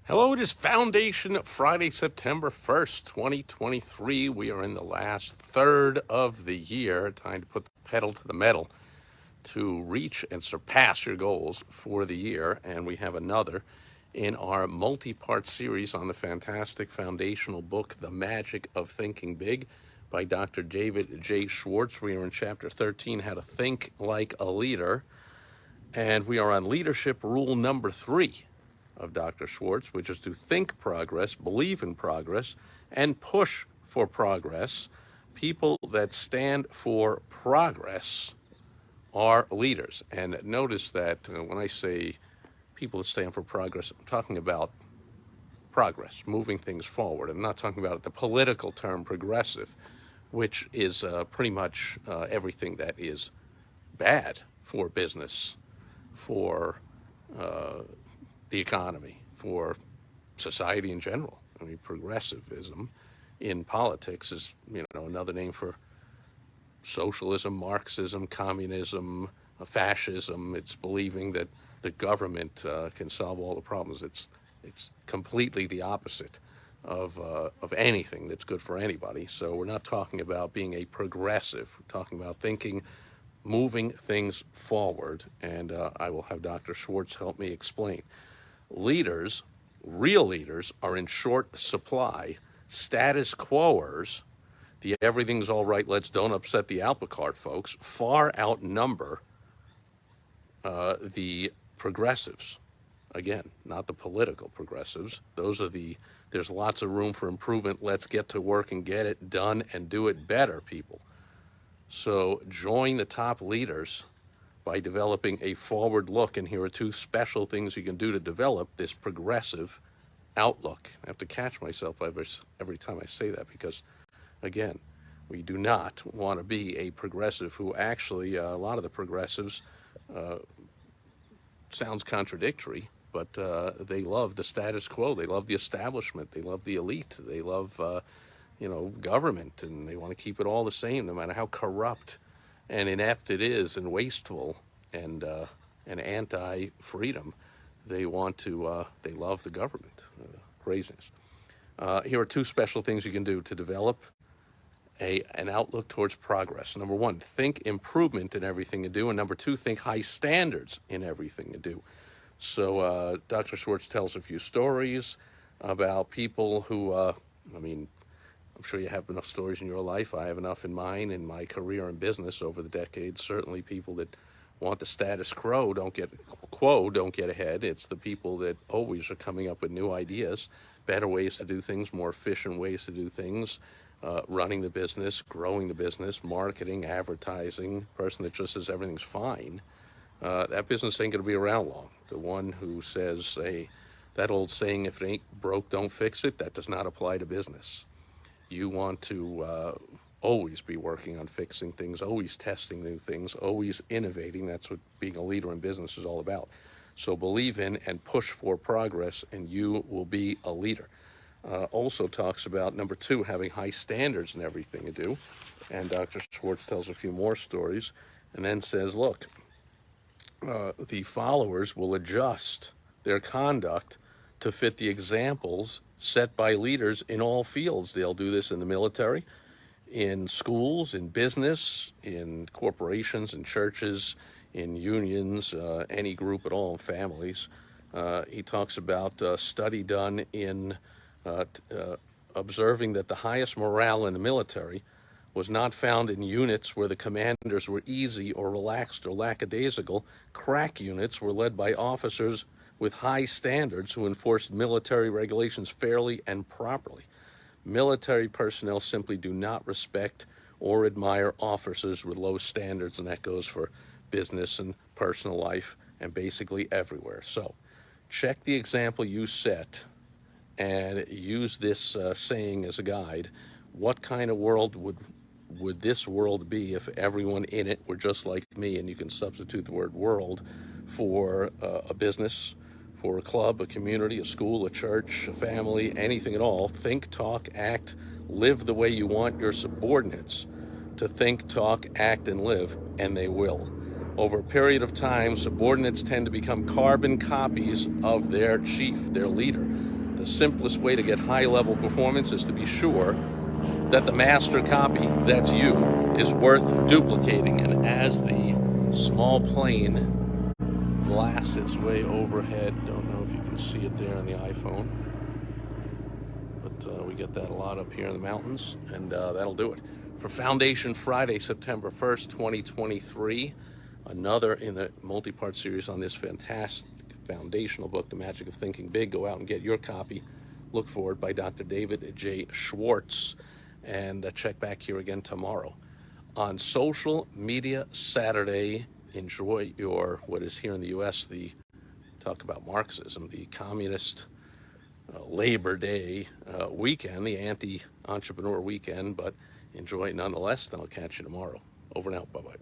Hello, it is Foundation Friday, September 1st, 2023. We are in the last third of the year. Time to put the pedal to the metal to reach and surpass your goals for the year. And we have another in our multi-part series on the fantastic foundational book, The Magic of Thinking Big by Dr. David J. Schwartz. We are in chapter 13, How to Think Like a Leader. And we are on leadership rule number 3 of Dr. Schwartz, which is to think progress, believe in progress, and push for progress. People that stand for progress are leaders. And notice that when I say people that stand for progress, I'm talking about progress, moving things forward. I'm not talking about the political term progressive, which is pretty much everything that is bad for business, for the economy, for society in general. I mean, progressivism in politics is, another name for socialism, Marxism, communism, fascism. It's believing that the government can solve all the problems. It's completely the opposite of anything that's good for anybody. So we're not talking about being a progressive. We're talking about thinking, moving things forward, and I will have Dr. Schwartz help me explain. Leaders, real leaders, are in short supply. Status quoers, the everything's all right, let's don't upset the apple cart folks, far outnumber the progressives. Again, not the political progressives. Those are there's lots of room for improvement. Let's get to work and get it done and do it better, people. So join the top leaders by developing a forward look. And here are 2 special things you can do to develop this progressive outlook. I have to catch myself every time I say that because, again, we do not want to be a progressive who actually, a lot of the progressives, sounds contradictory, but they love the status quo. They love the establishment. They love the elite. They love, government, and they want to keep it all the same, no matter how corrupt and inept it is, and wasteful, and anti-freedom. They want to. They love the government. Craziness. Here are 2 special things you can do to develop an outlook towards progress. Number 1, think improvement in everything you do, and number 2, think high standards in everything you do. So Dr. Schwartz tells a few stories about people who. I'm sure you have enough stories in your life. I have enough in mine, in my career and business over the decades. Certainly people that want the status quo don't get ahead. It's the people that always are coming up with new ideas, better ways to do things, more efficient ways to do things, running the business, growing the business, marketing, advertising, person that just says everything's fine. That business ain't going to be around long. The one who says, that old saying, if it ain't broke, don't fix it, that does not apply to business. You want to always be working on fixing things, always testing new things, always innovating. That's what being a leader in business is all about. So believe in and push for progress, and you will be a leader. Also talks about, number 2, having high standards in everything you do. And Dr. Schwartz tells a few more stories, and then says, look, the followers will adjust their conduct to fit the examples set by leaders in all fields. They'll do this in the military, in schools, in business, in corporations, in churches, in unions, any group at all, families. He talks about a study done in observing that the highest morale in the military was not found in units where the commanders were easy or relaxed or lackadaisical. Crack units were led by officers with high standards who enforced military regulations fairly and properly. Military personnel simply do not respect or admire officers with low standards, and that goes for business and personal life and basically everywhere. So check the example you set and use this saying as a guide. What kind of world would this world be if everyone in it were just like me? And you can substitute the word world for a business, for a club, a community, a school, a church, a family, anything at all. Think, talk, act, live the way you want your subordinates to think, talk, act, and live, and they will. Over a period of time, subordinates tend to become carbon copies of their chief, their leader. the simplest way to get high-level performance is to be sure that the master copy, that's you, is worth duplicating. And as the small plane blasts its way overhead, don't know if you can see it there on the iPhone, but we get that a lot up here in the mountains, and that'll do it. For Foundation Friday, September 1st, 2023, another in the multi-part series on this fantastic foundational book, The Magic of Thinking Big. Go out and get your copy. Look for it, by Dr. David J. Schwartz. And check back here again tomorrow. On Social Media Saturday, enjoy your, what is here in the U.S., the, talk about Marxism, the Communist Labor Day weekend, the anti-entrepreneur weekend, but enjoy it nonetheless. Then I'll catch you tomorrow. Over and out. Bye-bye.